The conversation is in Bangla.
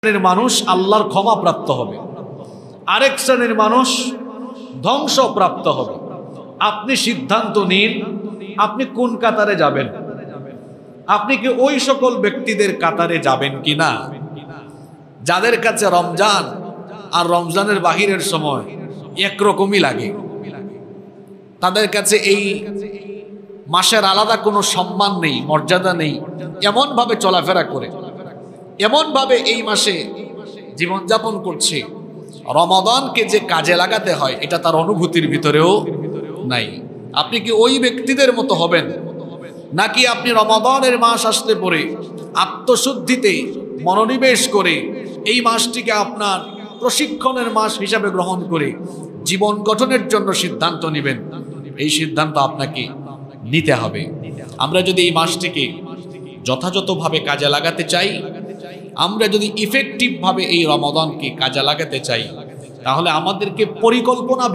শ্রেণীর মানুষ আল্লাহর ক্ষমা প্রাপ্ত হবে, আরেক শ্রেণীর মানুষ ধ্বংসপ্রাপ্ত হবে। আপনি সিদ্ধান্ত নিন আপনি কোন কাতারে যাবেন। আপনি কি ওই সকল ব্যক্তিদের কাতারে যাবেন কিনা যাদের কাছে রমজান আর রমজানের বাহিরের সময় একরকমই লাগে, তাদের কাছে এই মাসের আলাদা কোনো সম্মান নেই, মর্যাদা নেই, এমন ভাবে চলাফেরা করে, এমন ভাবে এই মাসে জীবনযাপন করছে, রমাদানকে যে কাজে লাগাতে হয় এটা তার অনুভূতির ভিতরেও নাই। আপনি কি ওই ব্যক্তিদের মতো হবেন, নাকি আপনি রমাদানের মাস আসতে পরে আত্মশুদ্ধিতে মনোনিবেশ করে এই মাসটিকে আপনার প্রশিক্ষণের মাস হিসাবে গ্রহণ করে জীবন গঠনের জন্য সিদ্ধান্ত নেবেন? এই সিদ্ধান্ত আপনাকে নিতে হবে। আমরা যদি এই মাসটিকে যথাযথভাবে কাজে লাগাতে চাই, আমরা যদি ইফেক্টিভ ভাবে এই রমাদানকে কাজে লাগাতে চাই, তাহলে আমাদেরকে পরিকল্পনা